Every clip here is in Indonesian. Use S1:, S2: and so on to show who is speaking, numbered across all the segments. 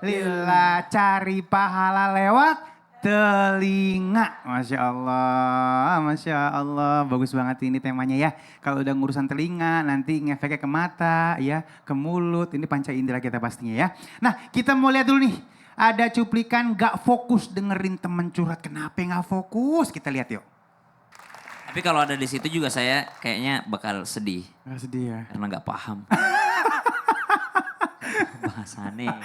S1: lillah, cari pahala lewat telinga. Masya Allah, Masya Allah. Bagus banget ini temanya ya. Kalau udah ngurusan telinga, nanti ngefeknya ke mata, ya, ke mulut. Ini panca indera kita pastinya ya. Nah, kita mau lihat dulu nih. Ada cuplikan gak fokus dengerin temen curhat. Kenapa gak fokus? Kita lihat yuk.
S2: Tapi kalau ada di situ juga saya kayaknya bakal sedih.
S1: Gak sedih ya?
S2: Karena gak paham. Bahasannya.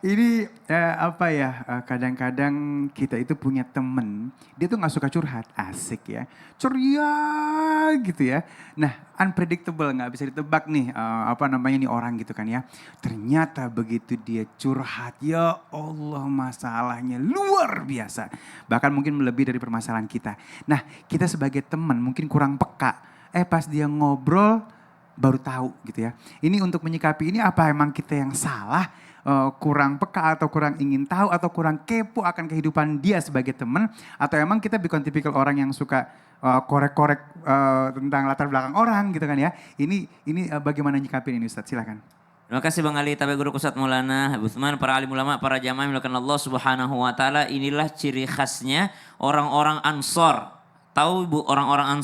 S1: Ini apa ya, kadang-kadang kita itu punya temen, dia tuh gak suka curhat, asik ya. Ceria gitu ya. Nah unpredictable, gak bisa ditebak nih apa namanya nih orang gitu kan ya. Ternyata begitu dia curhat, ya Allah masalahnya luar biasa. Bahkan mungkin melebihi dari permasalahan kita. Nah kita sebagai teman mungkin kurang peka. Pas dia ngobrol baru tahu gitu ya. Ini untuk menyikapi ini apa emang kita yang salah, kurang peka atau kurang ingin tahu atau kurang kepo akan kehidupan dia sebagai teman, atau emang kita bukan tipikal orang yang suka korek-korek tentang latar belakang orang gitu kan ya. Ini bagaimana nyikapin ini Ustadz, silakan.
S2: Terima kasih Bang Ali, Tabe Guru Ustadz Maulana, Habib Utsman, para alim ulama, para jamaah yang dimuliakan Allah Subhanahu wa taala. Inilah ciri khasnya orang-orang Ansor. Tahu Bu, orang-orang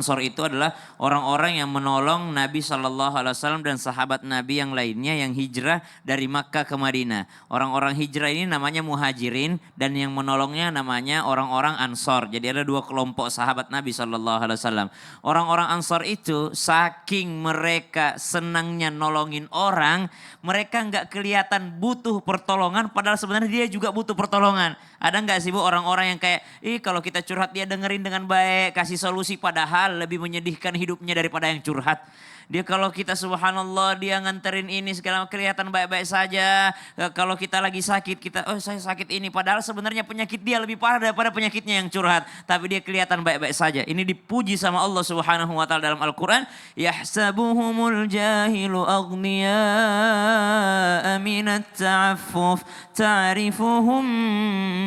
S2: Ansor itu adalah orang-orang yang menolong Nabi SAW dan sahabat Nabi yang lainnya yang hijrah dari Makkah ke Madinah. Orang-orang hijrah ini namanya muhajirin dan yang menolongnya namanya orang-orang Ansor. Jadi ada dua kelompok sahabat Nabi SAW. Orang-orang Ansor itu saking mereka senangnya nolongin orang, mereka nggak kelihatan butuh pertolongan padahal sebenarnya dia juga butuh pertolongan. Ada nggak sih Bu orang-orang yang kayak, kalau kita curhat dia dengerin dengan baik, kasih solusi, padahal lebih menyedihkan hidupnya daripada yang curhat. Dia kalau kita subhanallah dia nganterin ini segala kelihatan baik-baik saja. Kalau kita lagi sakit kita, saya sakit ini. Padahal sebenarnya penyakit dia lebih parah daripada penyakitnya yang curhat. Tapi dia kelihatan baik-baik saja. Ini dipuji sama Allah Subhanahu wa taala dalam Al-Quran. Yahsabuhumul jahilu aghniya'a minat ta'affuf ta'rifuhum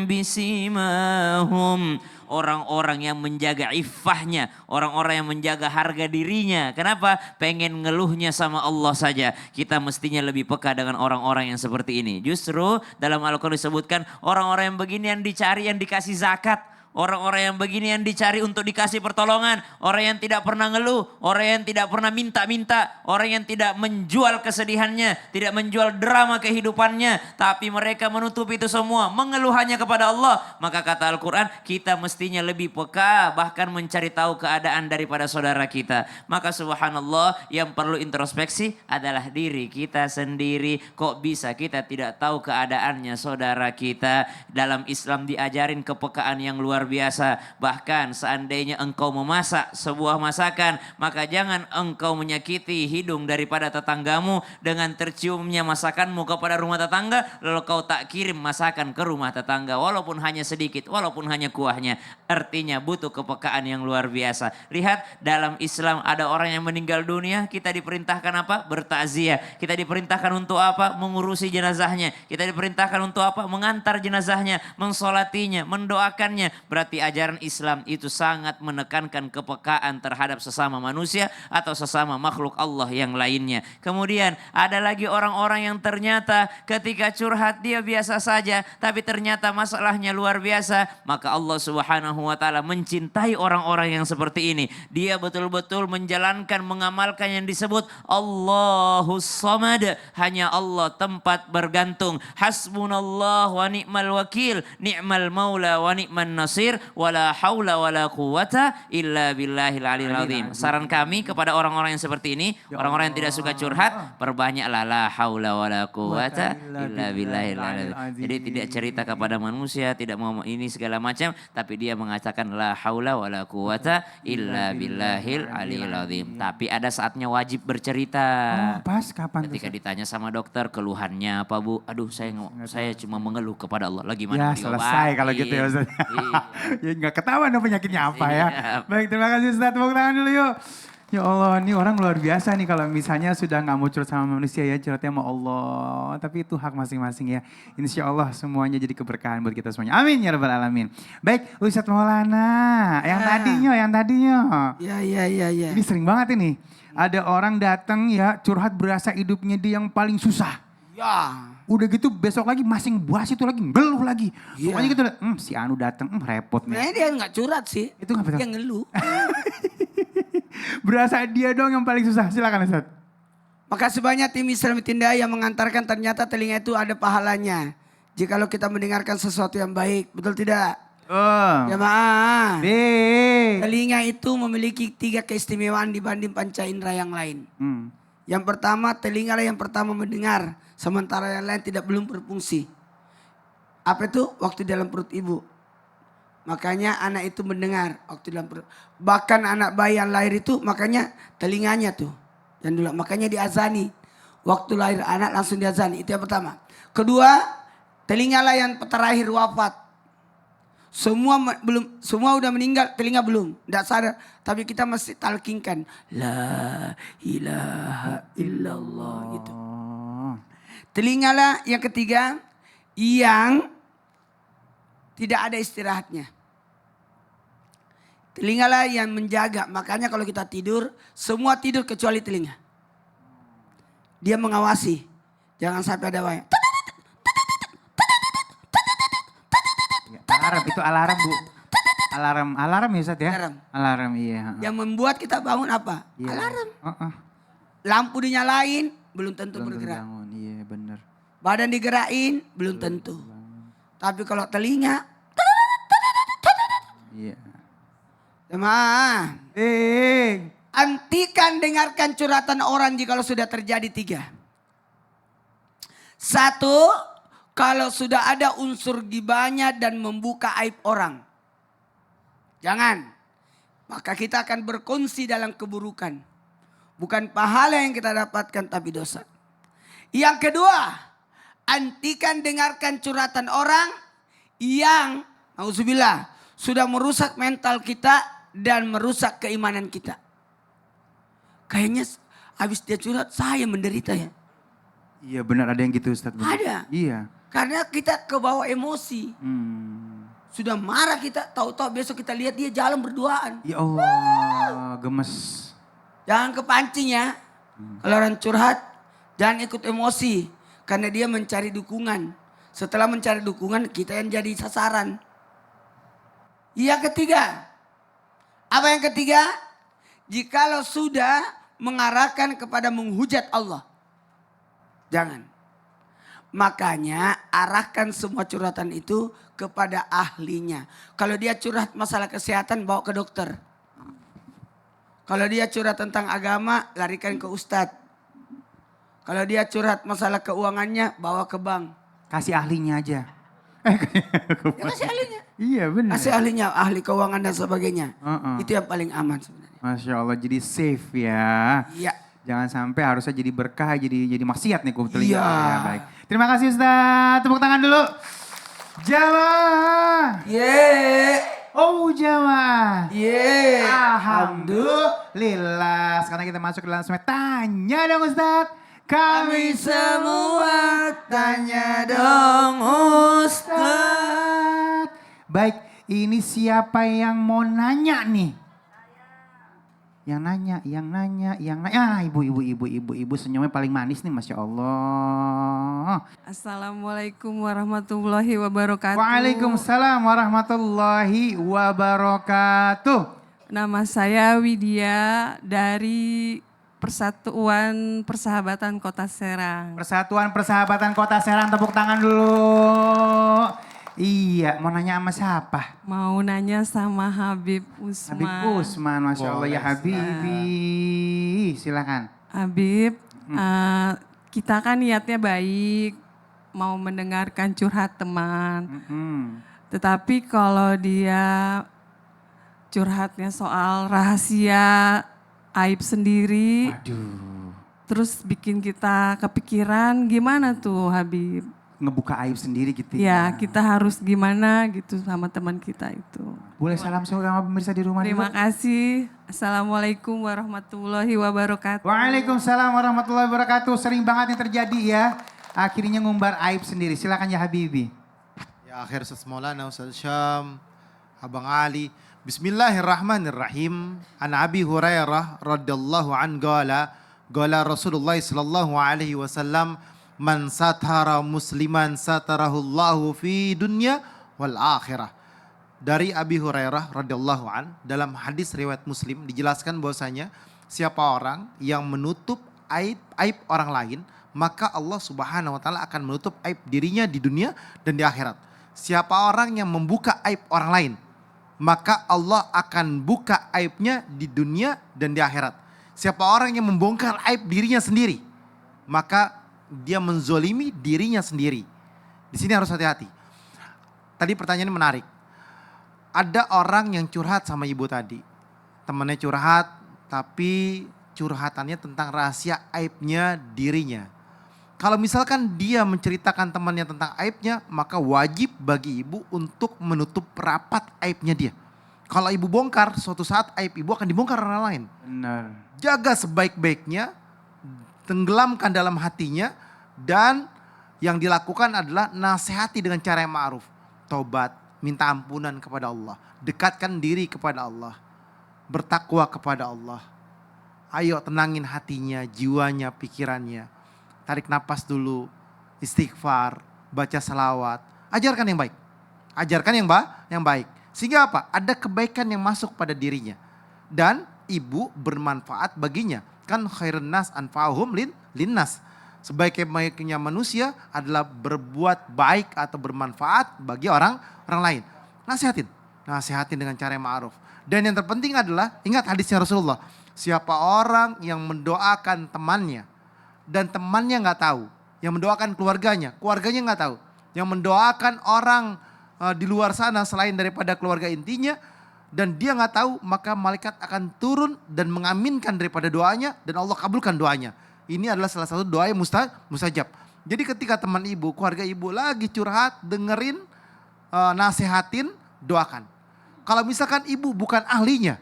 S2: bisimahum. Orang-orang yang menjaga iffahnya, orang-orang yang menjaga harga dirinya. Kenapa? Pengen ngeluhnya sama Allah saja. Kita mestinya lebih peka dengan orang-orang yang seperti ini. Justru dalam Al-Quran disebutkan orang-orang yang begini yang dicari, yang dikasih zakat. Orang-orang yang begini yang dicari untuk dikasih pertolongan. Orang yang tidak pernah ngeluh. Orang yang tidak pernah minta-minta. Orang yang tidak menjual kesedihannya. Tidak menjual drama kehidupannya. Tapi mereka menutupi itu semua. Mengeluh hanya kepada Allah. Maka kata Al-Quran, kita mestinya lebih peka. Bahkan mencari tahu keadaan daripada saudara kita. Maka subhanallah, yang perlu introspeksi adalah diri kita sendiri. Kok bisa kita tidak tahu keadaannya saudara kita? Dalam Islam diajarin kepekaan yang luar biasa. Bahkan seandainya engkau memasak sebuah masakan, maka jangan engkau menyakiti hidung daripada tetanggamu dengan terciumnya masakanmu kepada rumah tetangga, lalu kau tak kirim masakan ke rumah tetangga walaupun hanya sedikit, walaupun hanya kuahnya. Artinya butuh kepekaan yang luar biasa. Lihat dalam Islam ada orang yang meninggal dunia, kita diperintahkan apa? Bertakziah. Kita diperintahkan untuk apa? Mengurusi jenazahnya. Kita diperintahkan untuk apa? Mengantar jenazahnya, mensolatinya, mendoakannya. Berarti ajaran Islam itu sangat menekankan kepekaan terhadap sesama manusia atau sesama makhluk Allah yang lainnya. Kemudian ada lagi orang-orang yang ternyata ketika curhat dia biasa saja, tapi ternyata masalahnya luar biasa. Maka Allah Subhanahu wa taala mencintai orang-orang yang seperti ini. Dia betul-betul menjalankan, mengamalkan yang disebut Allahus Samad. Hanya Allah tempat bergantung. Hasbunallah wa ni'mal wakil, ni'mal maula wa ni'man nasir, wala haula wala quwata illa billahil aliyil azim. Saran kami kepada orang-orang yang seperti ini, orang-orang yang tidak suka curhat, perbanyaklah la haula wala quwata illa billahil aliyil azim. Jadi tidak cerita kepada manusia, tidak mau ini segala macam, tapi dia mengatakan la haula wala quwata illa billahil aliyil azim. Tapi ada saatnya wajib bercerita.
S1: Pas kapan?
S2: Ketika ditanya sama dokter keluhannya apa Bu? Aduh saya cuma mengeluh kepada Allah. Lagi mana?
S1: Ya selesai kalau gitu ya Ustaz. Ya nggak ketahuan dong penyakitnya apa ya. Baik, terima kasih Ustaz. Tepuk tangan dulu yuk. Ya Allah, ini orang luar biasa nih kalau misalnya sudah nggak mau curhat sama manusia ya, curhatnya sama Allah. Tapi itu hak masing-masing ya. Insya Allah semuanya jadi keberkahan buat kita semuanya. Amin ya rabbal alamin. Baik, Ustadz Maulana, yang tadinya.
S3: Ya.
S1: Ini sering banget ini. Ada orang datang ya curhat berasa hidupnya dia yang paling susah.
S3: Ya.
S1: Udah gitu besok lagi masing buas itu lagi ngeluh lagi.
S3: Iya.
S1: Pokoknya gitu, si Anu datang, repot nih.
S3: Nah dia nggak curhat sih.
S1: Itu ngapa tuh?
S3: Dia ngeluh.
S1: Berasa dia dong yang paling susah. Silakan Ustaz.
S3: Makasih banyak tim Islam Tinda yang mengantarkan ternyata telinga itu ada pahalanya. Jikalau kita mendengarkan sesuatu yang baik. Betul tidak?
S1: Oh.
S3: Jamaah.
S1: B.
S3: Telinga itu memiliki 3 keistimewaan dibanding panca indera yang lain. Yang pertama, telinga lah yang pertama mendengar. Sementara yang lain belum berfungsi. Apa itu? Waktu dalam perut ibu. Makanya anak itu mendengar. Waktu dalam perut. Bahkan anak bayi yang lahir itu makanya telinganya tuh. Yang dulu. Makanya diazani. Waktu lahir anak langsung diazani. Itu yang pertama. Kedua, telingalah yang terakhir wafat. Semua udah meninggal, telinga belum, tidak sadar. Tapi kita masih talkinkan, la ilaha illallah gitu. Telingalah yang ketiga yang tidak ada istirahatnya. Telingalah yang menjaga. Makanya kalau kita tidur, semua tidur kecuali telinga. Dia mengawasi, jangan sampai ada wayang.
S1: Alarm itu alarm Bu. Alarm ya Ustaz ya?
S3: Alarm.
S1: Alarm iya.
S3: Yang membuat kita bangun apa?
S1: Iya.
S3: Alarm.
S1: Lampu
S3: Lampu dinyalain, belum tentu
S1: belum
S3: bergerak.
S1: terbangun. Iya benar.
S3: Badan digerakin, belum tentu. Tapi kalau telinga,
S1: Iya.
S3: jemaah, hentikan dengarkan curhatan orang jikalau sudah terjadi 3. 1, kalau sudah ada unsur gibahnya dan membuka aib orang. Jangan. Maka kita akan berkongsi dalam keburukan. Bukan pahala yang kita dapatkan tapi dosa. Yang kedua, hentikan dengarkan curhatan orang yang, auzubillah, sudah merusak mental kita dan merusak keimanan kita. Kayaknya habis dia curhat saya menderita ya.
S1: Iya benar ada yang gitu Ustaz. Benar.
S3: Ada.
S1: Iya.
S3: Karena kita kebawa emosi. Sudah marah kita, tahu-tahu besok kita lihat dia jalan berduaan.
S1: Ya Allah, gemes.
S3: Jangan kepancing ya. Kalau orang curhat, jangan ikut emosi. Karena dia mencari dukungan. Setelah mencari dukungan, kita yang jadi sasaran. Yang ketiga. Apa yang ketiga? Jikalau sudah mengarahkan kepada menghujat Allah. Jangan. Makanya arahkan semua curhatan itu kepada ahlinya. Kalau dia curhat masalah kesehatan, bawa ke dokter. Kalau dia curhat tentang agama, larikan ke ustadz. Kalau dia curhat masalah keuangannya, bawa ke bank.
S1: Kasih ahlinya aja.
S3: Ya, kasih ahlinya.
S1: Iya benar.
S3: Kasih ahlinya, ahli keuangan dan sebagainya. Itu yang paling aman sebenarnya.
S1: Masya Allah jadi safe ya.
S3: Iya.
S1: Jangan sampai harusnya jadi berkah, jadi maksiat nih telinga.
S3: Iya.
S1: Ya, baik. Terima kasih Ustaz. Tepuk tangan dulu. Jamaah. Oh jamaah. Alhamdulillah. Sekarang kita masuk ke dalam semuanya. Tanya dong Ustaz. Kami semua tanya dong Ustaz. Baik, ini siapa yang mau nanya nih? Yang nanya. Ah, ibu senyumnya paling manis nih, Masya Allah.
S4: Assalamualaikum warahmatullahi wabarakatuh.
S1: Waalaikumsalam warahmatullahi wabarakatuh.
S4: Nama saya Widya dari Persatuan Persahabatan Kota Serang.
S1: Persatuan Persahabatan Kota Serang, tepuk tangan dulu. Iya, mau nanya sama siapa?
S4: Mau nanya sama Habib Usman.
S1: Habib Usman, Masya Allah ya Habibi. Silakan.
S4: Habib, kita kan niatnya baik, mau mendengarkan curhat teman. Tetapi kalau dia curhatnya soal rahasia, aib sendiri, terus bikin kita kepikiran gimana tuh Habib?
S1: Ngebuka aib sendiri gitu
S4: Ya, kita harus gimana gitu sama teman kita itu.
S1: Boleh salam sama pemirsa di rumah
S4: Terima
S1: dulu?
S4: kasih. Assalamualaikum warahmatullahi wabarakatuh.
S1: Waalaikumsalam warahmatullahi wabarakatuh. Sering banget yang terjadi ya. Akhirnya ngumbar aib sendiri. Silakan ya Habibi.
S5: Ya akhir Ustaz Maulana, Ustaz Syam, Abang Ali. Bismillahirrahmanirrahim. An Abi Hurairah radhiyallahu an qala Rasulullah sallallahu alaihi wasallam Man satara musliman satarahullahu fi dunya wal akhirah. Dari Abi Hurairah radhiyallahu an, dalam hadis riwayat Muslim dijelaskan bahwasanya siapa orang yang menutup aib orang lain, maka Allah Subhanahu wa taala akan menutup aib dirinya di dunia dan di akhirat. Siapa orang yang membuka aib orang lain, maka Allah akan buka aibnya di dunia dan di akhirat. Siapa orang yang membongkar aib dirinya sendiri, maka dia menzolimi dirinya sendiri. Di sini harus hati-hati. Tadi pertanyaannya menarik. Ada orang yang curhat sama ibu tadi. Temannya curhat, tapi curhatannya tentang rahasia aibnya dirinya. Kalau misalkan dia menceritakan temannya tentang aibnya, maka wajib bagi ibu untuk menutup rapat aibnya dia. Kalau ibu bongkar, suatu saat aib ibu akan dibongkar orang lain.
S1: Benar.
S5: Jaga sebaik-baiknya, tenggelamkan dalam hatinya, dan yang dilakukan adalah nasihati dengan cara yang ma'ruf. Tobat, minta ampunan kepada Allah, dekatkan diri kepada Allah, bertakwa kepada Allah. Ayo tenangin hatinya, jiwanya, pikirannya. Tarik napas dulu, istighfar, baca salawat. Ajarkan yang baik. Ajarkan yang baik. Sehingga apa? Ada kebaikan yang masuk pada dirinya. Dan ibu bermanfaat baginya. Kan khairun nas anfa'uhum linnas. Sebaik-baiknya manusia adalah berbuat baik atau bermanfaat bagi orang lain. Nasihatin dengan cara yang ma'ruf. Dan yang terpenting adalah, ingat hadisnya Rasulullah. Siapa orang yang mendoakan temannya dan temannya nggak tahu, yang mendoakan keluarganya nggak tahu, yang mendoakan orang di luar sana selain daripada keluarga intinya, dan dia nggak tahu, maka malaikat akan turun dan mengaminkan daripada doanya dan Allah kabulkan doanya. Ini adalah salah satu doa yang mustajab. Jadi ketika teman ibu, keluarga ibu lagi curhat, dengerin, nasihatin, doakan. Kalau misalkan ibu bukan ahlinya,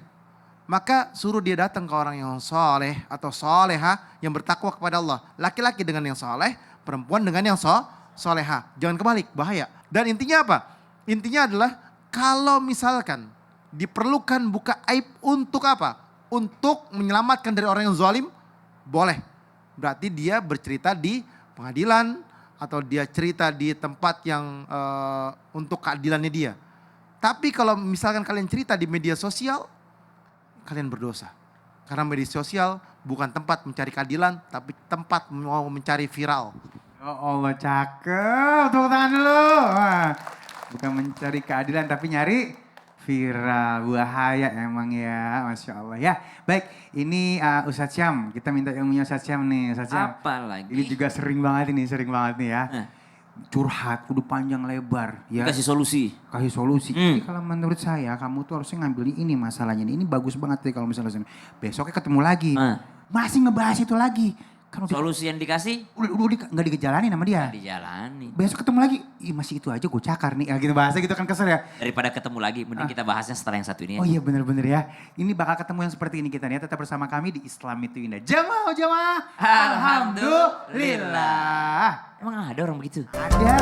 S5: maka suruh dia datang ke orang yang soleh atau soleha yang bertakwa kepada Allah. Laki-laki dengan yang soleh, perempuan dengan yang soleha. Jangan kebalik, bahaya. Dan intinya apa? Intinya adalah kalau misalkan diperlukan buka aib untuk apa? Untuk menyelamatkan dari orang yang zalim, boleh. Berarti dia bercerita di pengadilan atau dia cerita di tempat yang untuk keadilannya dia. Tapi kalau misalkan kalian cerita di media sosial, kalian berdosa. Karena media sosial bukan tempat mencari keadilan, tapi tempat mau mencari viral.
S1: Oh Allah, cakep. Tepuk tangan dulu. Wah, bukan mencari keadilan tapi nyari viral. Bahaya emang ya, Masya Allah ya. Baik, ini Ustadz Syam. Kita minta ilmunya Ustadz Syam nih. Ustadz Syam.
S2: Apa lagi?
S1: Ini juga sering banget nih ya. Curhat, kudu panjang lebar. Ya.
S2: Kasih solusi.
S1: Kasih solusi. Jadi kalau menurut saya, kamu tuh harusnya ngambil ini masalahnya. Ini bagus banget deh kalau misalnya besoknya ketemu lagi. Masih ngebahas itu lagi. Kan
S2: Solusi yang dikasih?
S1: Udah nggak dijalanin sama dia.
S2: Dijalani.
S1: Besok ketemu lagi, ih masih itu aja gue cakar nih. Gitu bahasa gitu kan kesel ya.
S2: Daripada ketemu lagi, mending kita bahasnya setelah yang satu ini.
S1: Oh iya bener-bener ya. Ini bakal ketemu yang seperti ini kita nih. Tetap bersama kami di Islam itu Indah. Jamaah.
S2: Alhamdulillah. Emang ada orang begitu?
S1: Ada.